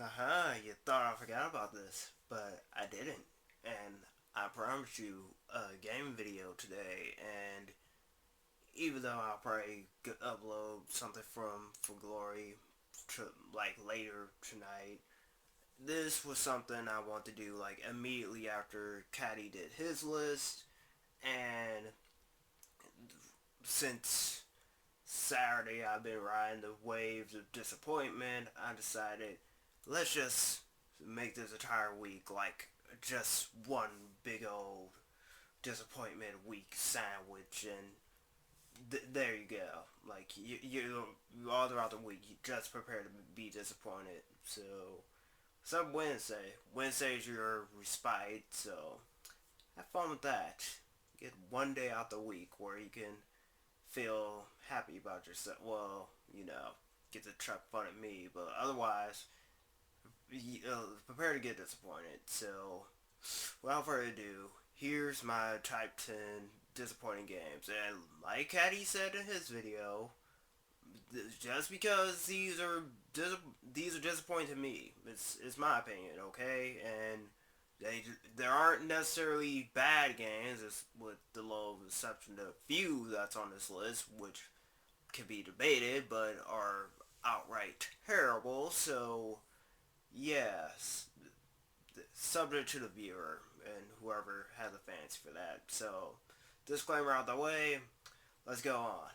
Haha, you thought I forgot about this, but I didn't. And I promised you a game video today, and even though I'll probably upload something from For Glory to like later tonight, this was something I want to do like immediately after Caddy did his list, and since Saturday I've been riding the waves of disappointment, I decided let's just make this entire week like just one big old disappointment week sandwich, and there you go. Like you all throughout the week, you just prepare to be disappointed. So some Wednesday. Wednesday's your respite, so have fun with that. Get one day out the week where you can feel happy about yourself. Well, get to chuck fun at me, but otherwise, prepare to get disappointed. So, without further ado, here's my type 10 disappointing games. And like Caddy said in his video, just because these are disappointing to me, it's my opinion, okay? And there aren't necessarily bad games, it's with the low exception of few that's on this list, which can be debated, but are outright terrible. So yes, subject to the viewer and whoever has a fancy for that. So disclaimer out the way. Let's go on.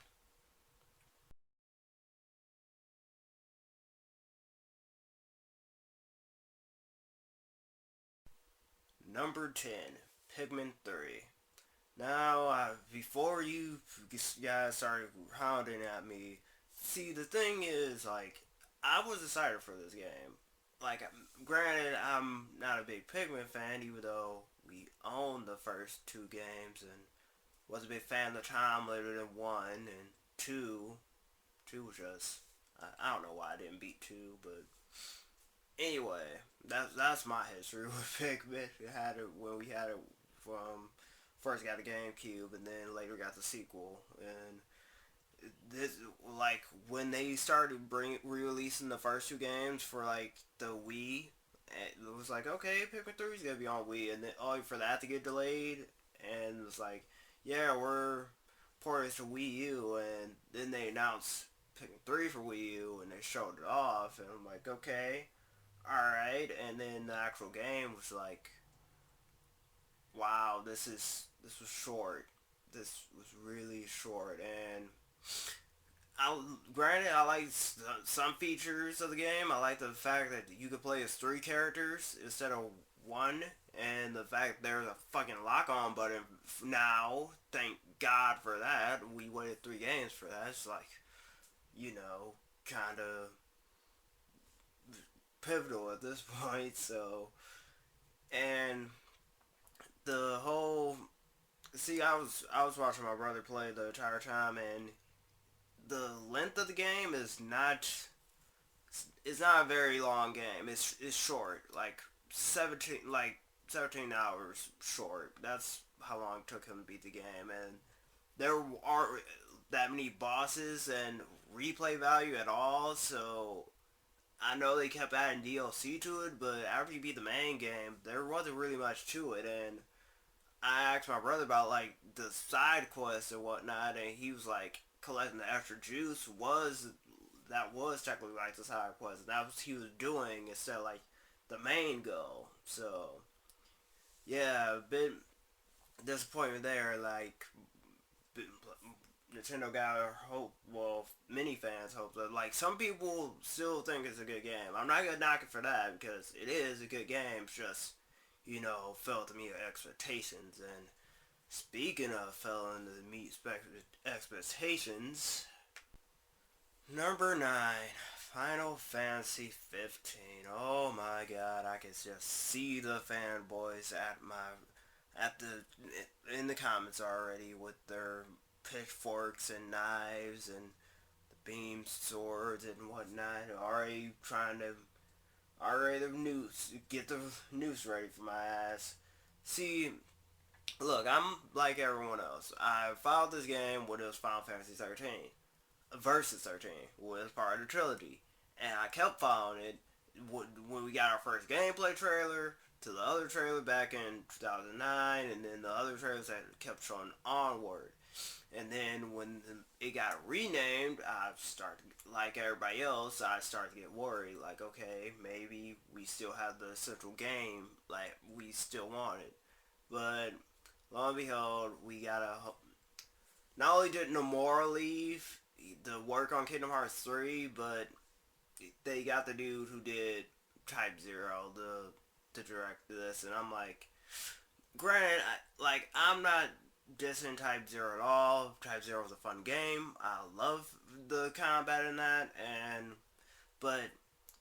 Number 10, Pigment 3. Now, before you guys started hounding at me, see, the thing is, like, I was excited for this game. Like, granted, I'm not a big Pigment fan, even though we owned the first two games, and was a big fan of the time later than one, and two was just, I don't know why I didn't beat two, but anyway, that's my history with Pikmin. We had it when we had it from first got the GameCube and then later got the sequel. And this like when they started re-releasing the first two games for like the Wii, it was like okay, Pikmin 3 is gonna be on Wii, and then only for that to get delayed, and it was like yeah we're porting it to Wii U, and then they announced Pikmin 3 for Wii U, and they showed it off, and I'm like okay, alright, and then the actual game was like, wow, this was short. This was really short, and I granted I like some features of the game. I like the fact that you could play as three characters instead of one, and the fact there's a fucking lock on button now. Thank God for that. We waited 3 games for that. It's like kind of pivotal at this point. So and the whole see, I was watching my brother play the entire time, and the length of the game is not it's not a very long game. It's short, like 17 hours short. That's how long it took him to beat the game, and there aren't that many bosses and replay value at all. So I know they kept adding DLC to it, but after you beat the main game, there wasn't really much to it, and I asked my brother about like the side quests and whatnot, and he was like collecting the extra juice was technically like the side quest, and that was he was doing instead of like the main goal. So yeah, a bit disappointment there. Like Nintendo got hope. Well, many fans hope that like some people still think it's a good game. I'm not gonna knock it for that because it is a good game. It's just fell to meet expectations. And speaking of failing to meet expectations, number 9, Final Fantasy 15. Oh my God, I can just see the fanboys at the in the comments already with their pitchforks and knives and the beam swords and whatnot, already the noose get the noose ready for my ass. See, look, I'm like everyone else. I followed this game when it was Final Fantasy 13. Versus 13 was part of the trilogy. And I kept following it when we got our first gameplay trailer to the other trailer back in 2009, and then the other trailers that kept showing onward. And then when it got renamed, I started, like everybody else, I started to get worried. Like, okay, maybe we still have the central game, like we still want it. But lo and behold, we got a. Not only did Nomura leave the work on Kingdom Hearts 3, but they got the dude who did Type Zero, the direct this, and I'm like, granted, I'm not dissing Type Zero at all. Type Zero was a fun game. I love the combat in that, but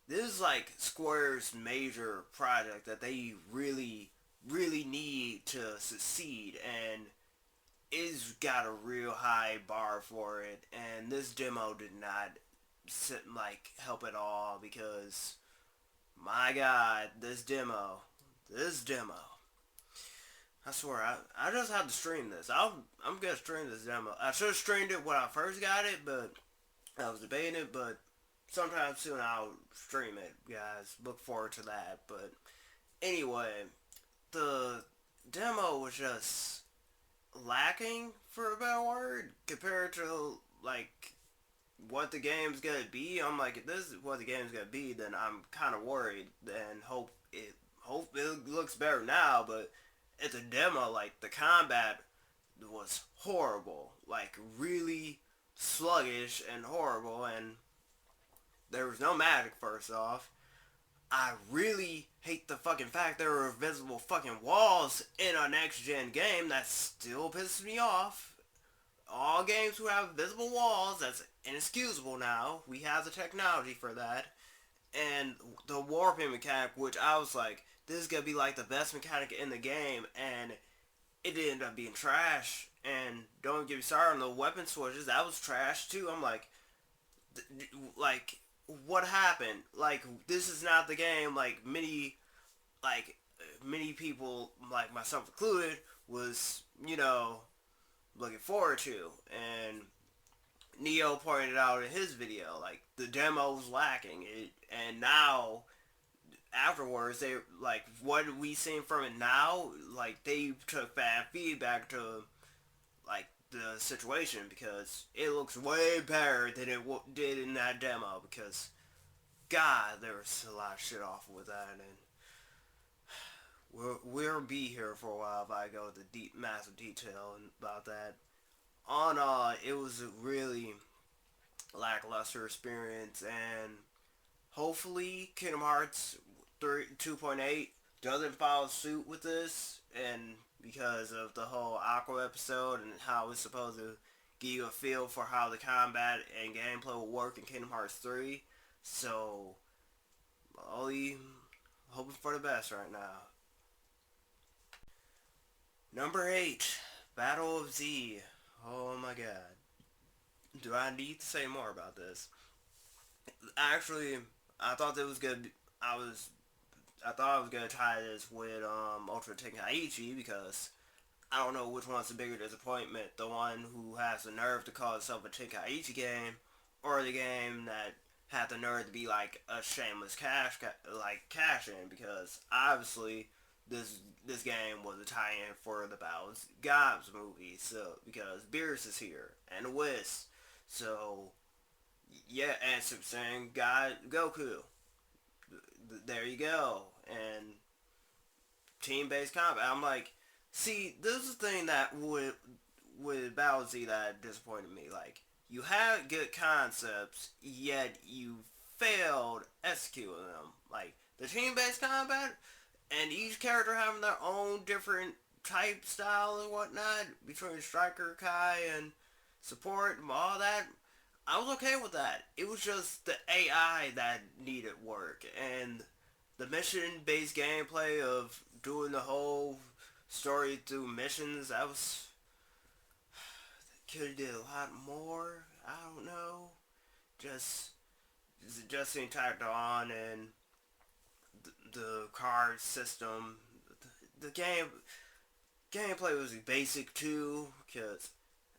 this is like Square's major project that they really, really need to succeed, and it's got a real high bar for it. And this demo did not help at all because my God, this demo. I swear, I just had to stream this. I'm gonna stream this demo. I should have streamed it when I first got it, but I was debating it. But sometime soon I'll stream it, guys. Look forward to that. But anyway, the demo was just lacking, for a better word, compared to like what the game's gonna be. I'm like, if this is what the game's gonna be, then I'm kind of worried. Then hope it looks better now. But at the demo, like the combat was horrible, like really sluggish and horrible, and there was no magic. First off, I really hate the fucking fact there are invisible fucking walls in a next gen game. That still pisses me off. All games who have visible walls, that's inexcusable now. We have the technology for that. And the warping mechanic, which I was like, this is gonna be like the best mechanic in the game, and it ended up being trash. And don't get me started on the weapon switches, that was trash too. I'm like, like, what happened? Like, this is not the game. Like many people, like myself included, was looking forward to. And Neo pointed out in his video, like the demo was lacking. And now afterwards, they like what we seen from it now. Like they took bad feedback to like the situation because it looks way better than it did in that demo. Because God, there was a lot of shit off with that, and we'll be here for a while if I go into massive detail about that. On it was a really lackluster experience, and hopefully Kingdom Hearts 2.8 doesn't follow suit with this, and because of the whole Aqua episode and how it's supposed to give you a feel for how the combat and gameplay will work in Kingdom Hearts 3. So, only hoping for the best right now. Number 8, Battle of Z. Oh my God. Do I need to say more about this? Actually, I thought that was good. I thought I was gonna tie this with Ultra Tenkaichi because I don't know which one's the bigger disappointment. The one who has the nerve to call itself a Tenkaichi game, or the game that had the nerve to be like a shameless cash in, because obviously this game was a tie-in for the Battles Gods movie. So because Beerus is here and Whis, so yeah, and Super Saiyan God Goku. There you go. And team-based combat. I'm like, see, this is the thing that with Battle Z that disappointed me. Like, you had good concepts, yet you failed executing them. Like, the team-based combat, and each character having their own different type style and whatnot, between Striker, Kai, and support, and all that, I was okay with that. It was just the AI that needed work, and the mission-based gameplay of doing the whole story through missions, that was could have did a lot more. I don't know. Just being tacked on, and the card system, the gameplay was basic too, because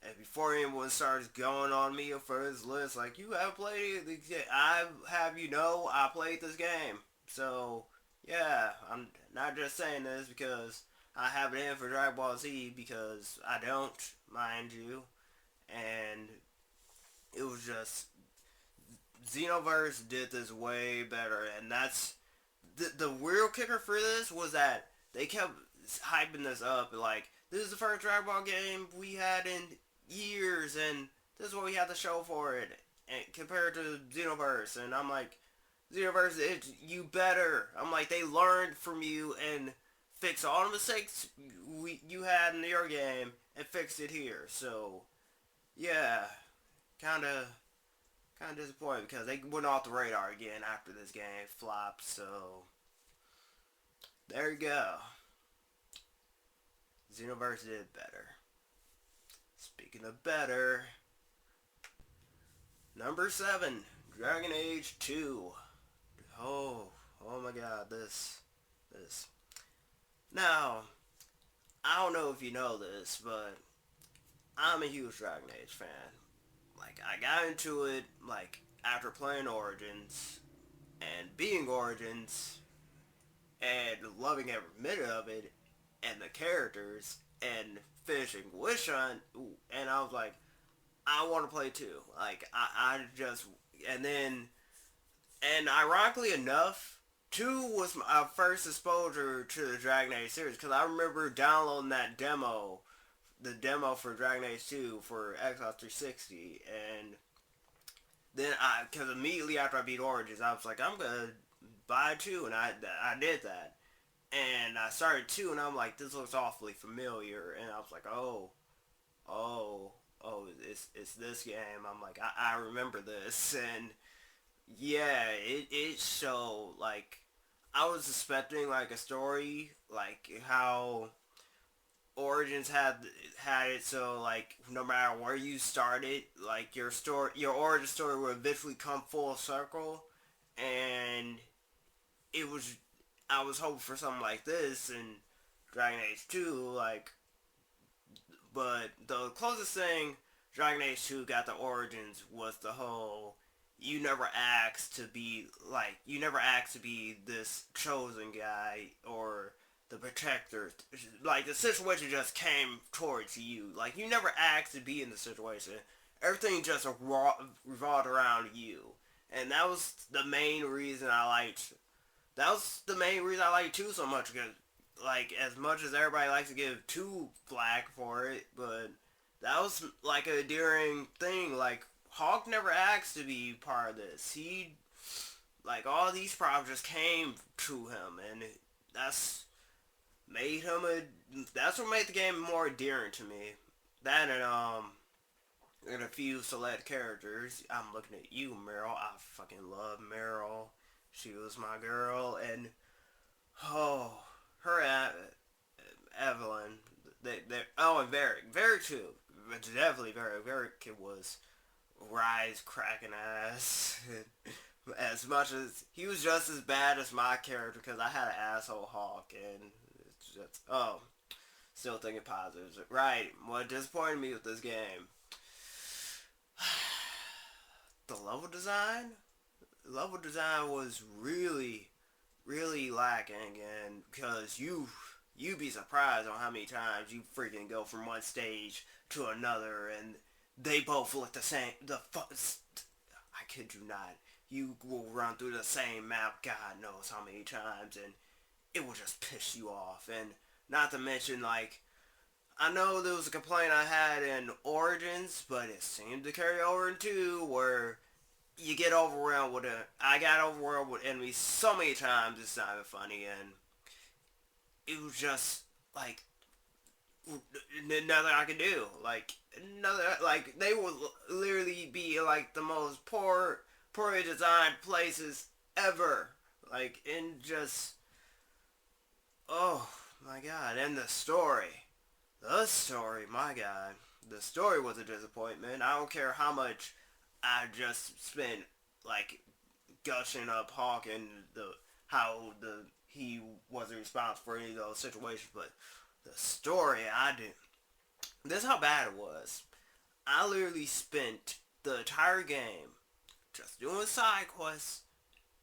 And before anyone starts going on me for this list, like, you have played it, I have you know I played this game. So, yeah, I'm not just saying this because I have it in for Dragon Ball Z, because I don't, mind you. And it was just, Xenoverse did this way better, and that's the real kicker for this was that they kept hyping this up like, this is the first Dragon Ball game we had in years, and this is what we had to show for it, and compared to Xenoverse. And I'm like, Xenoverse, you better. I'm like, they learned from you and fixed all the mistakes you had in your game and fixed it here. So yeah, kind of disappointed because they went off the radar again after this game flopped. So there you go. Xenoverse did better. Speaking of better, number 7, Dragon Age 2. Oh, oh my god, this. Now, I don't know if you know this, but I'm a huge Dragon Age fan. Like, I got into it, like, after playing Origins, and being Origins, and loving every minute of it, and the characters, and finishing Wish Hunt, and I was like, I want to play 2. Like, I just, and then, and ironically enough, 2 was my first exposure to the Dragon Age series, because I remember downloading that demo, the demo for Dragon Age 2 for Xbox 360, and then because immediately after I beat Origins, I was like, I'm gonna buy 2, and I did that, and I started 2, and I'm like, this looks awfully familiar, and I was like, oh, it's this game. I'm like, I remember this, and yeah, it showed, like, I was expecting, like, a story, like, how Origins had it, so, like, no matter where you started, like, your origin story would eventually come full circle, and it was, I was hoping for something like this in Dragon Age 2, like, but the closest thing Dragon Age 2 got to Origins was the whole, you never asked to be this chosen guy or the protector. Like, the situation just came towards you. Like, you never asked to be in the situation. Everything just revolved around you. And that was the main reason I liked, two so much, because, like, as much as everybody likes to give 2 flack for it, but that was, like, a endearing thing. Like, Hawk never asked to be part of this. Like, all these problems just came to him, and that's made him that's what made the game more endearing to me. That and a few select characters. I'm looking at you, Meryl. I fucking love Meryl. She was my girl, and oh, her Evelyn. And Varric too. But definitely Varric was Rise cracking ass. As much as he was just as bad as my character, because I had an asshole Hawk, and it's just, still thinking positives. Right, what disappointed me with this game, the level design was really, really lacking, and because you'd be surprised on how many times you freaking go from one stage to another, and they both look the same. I kid you not. You will run through the same map, God knows how many times, and it will just piss you off. And not to mention, like, I know there was a complaint I had in Origins, but it seemed to carry over in 2, where you get overwhelmed with it. I got overwhelmed with enemies so many times, it's not even funny, and it was just, like, nothing I could do. Like, they would literally be, like, the most poorly designed places ever. Like, and just, oh my god, and my god, the story was a disappointment. I don't care how much I just spent, like, gushing up Hawk and how he wasn't responsible for any of those situations, but the story, I didn't. This is how bad it was. I literally spent the entire game just doing side quests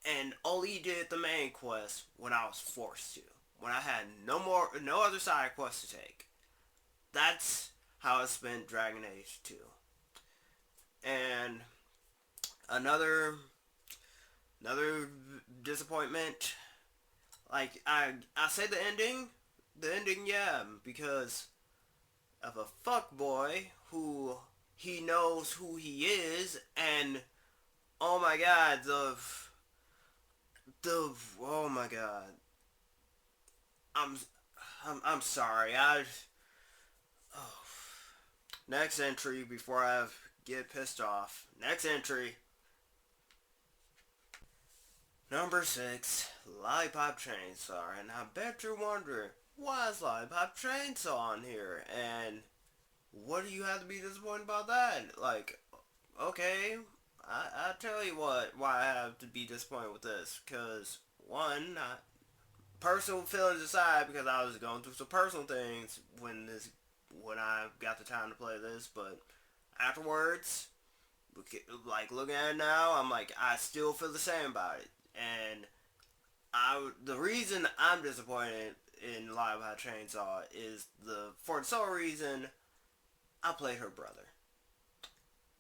and only did the main quest when I was forced to. When I had no other side quests to take. That's how I spent Dragon Age 2. And another another disappointment. Like I say the ending, yeah, because of a fuck boy who he knows who he is, and oh my god, the oh my god, I'm I'm sorry. Oh. Next entry before I get pissed off. Next entry. Number 6, Lollipop Chainsaw. And I bet you're wondering, why is Lollipop Chainsaw on here? And what do you have to be disappointed about that? Like, okay, I'll tell you why I have to be disappointed with this. Because, one, personal feelings aside, because I was going through some personal things when I got the time to play this, but afterwards, like looking at it now, I'm like, I still feel the same about it. And the reason I'm disappointed in Live Hot Chainsaw is for the sole reason I played her brother.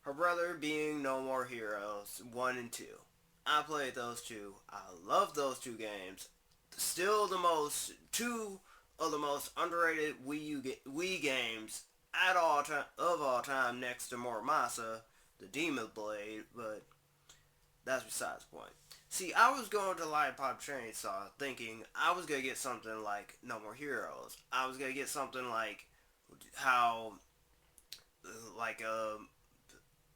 Her brother being No More Heroes 1 and 2. I played those two. I love those two games. Still two of the most underrated Wii games of all time, next to Muramasa, the Demon Blade, but that's besides the point. See, I was going to Lollipop Chainsaw thinking I was gonna get something like No More Heroes. I was gonna get something like how like a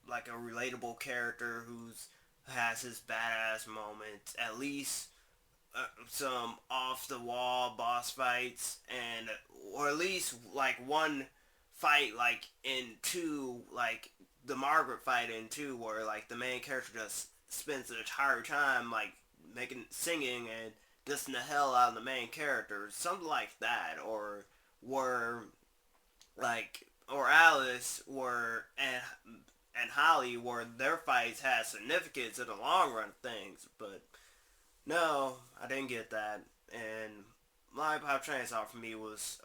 like a relatable character who's has his badass moments, at least some off the wall boss fights, and or at least like one fight like in two, like the Margaret fight in two, where like the main character just spends the entire time like singing and dissing the hell out of the main character, something like that, or where like or Alice were and Holly where their fights had significance in the long run of things, but no, I didn't get that. And Lollipop Chainsaw for me was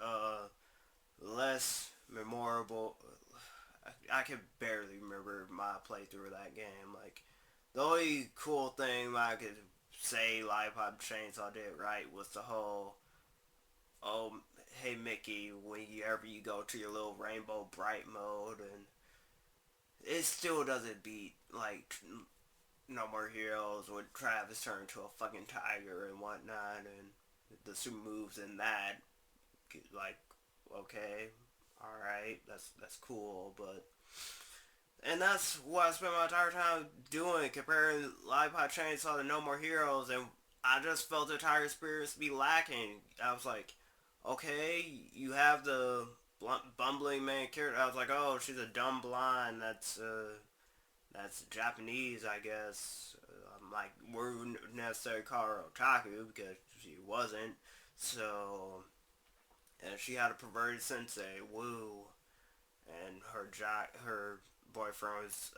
less memorable. I can barely remember my playthrough of that game. Like, the only cool thing I could say Lollipop Chainsaw did right was the whole, oh, hey Mickey, whenever you go to your little Rainbow Bright mode, and it still doesn't beat, like, No More Heroes with Travis turned into a fucking tiger and whatnot, and the super moves in that, like, okay, alright, that's cool, but and that's what I spent my entire time doing, comparing Lollipop Chainsaw to No More Heroes, and I just felt the entire experience be lacking. I was like, okay, you have the bumbling main character. I was like, oh, she's a dumb blonde. That's Japanese, I guess. I'm like, wouldn't necessarily call her otaku because she wasn't. So, and she had a perverted sensei. Woo. And her boyfriend was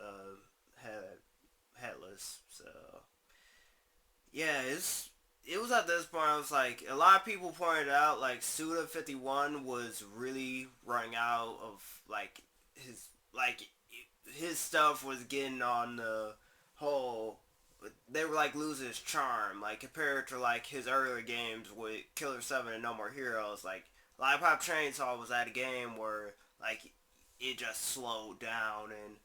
headless. So yeah, it was at this point I was like, a lot of people pointed out like Suda 51 was really running out of like his stuff was getting on the whole. They were like losing his charm, like compared to like his earlier games with Killer 7 and No More Heroes. Like Lollipop Chainsaw was at a game where like it just slowed down, and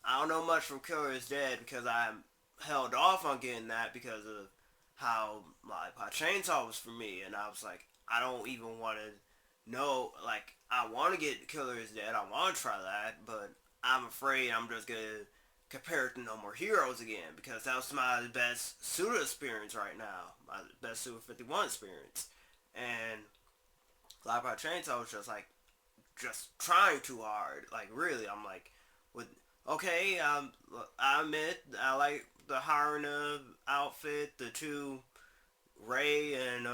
I don't know much from Killer is Dead because I held off on getting that because of how Lollipop Chainsaw was for me, and I was like, I don't even want to know, like, I want to get Killer is Dead, I want to try that, but I'm afraid I'm just going to compare it to No More Heroes again, because that was my best Suda experience right now, my best Suda 51 experience, and Lollipop Chainsaw was just like, just trying too hard. Like really, I'm like, with okay, I admit I like the Haruna outfit, the two Ray and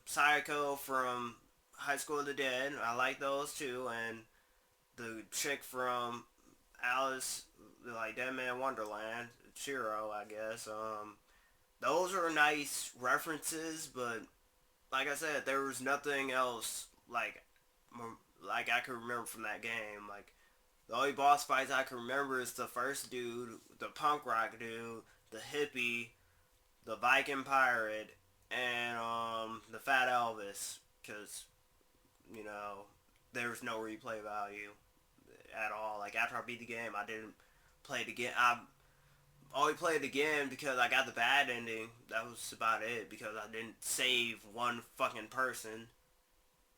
Sayako from High School of the Dead. I like those too, and the chick from Alice, like Dead Man Wonderland, Chiro, I guess. Those are nice references, but like I said, there was nothing else like I could remember from that game. Like the only boss fights I can remember is the first dude, the punk rock dude, the hippie, the Viking pirate, and the fat Elvis. Cause you know there's no replay value at all. Like after I beat the game, I didn't play it again. I only played it again because I got the bad ending. That was about it. Because I didn't save one fucking person.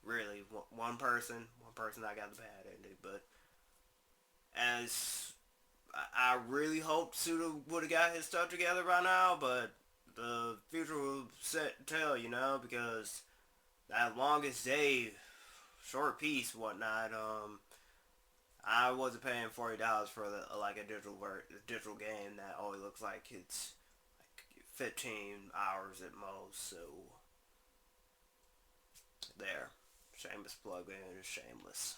Really, one person. I got the bad ending. But as I really hoped Suda would have got his stuff together by now, but the future will set tell, because that longest day, short piece, whatnot. I wasn't paying $40 for like a digital game that only looks like it's like 15 hours at most. So there, shameless plug in, shameless.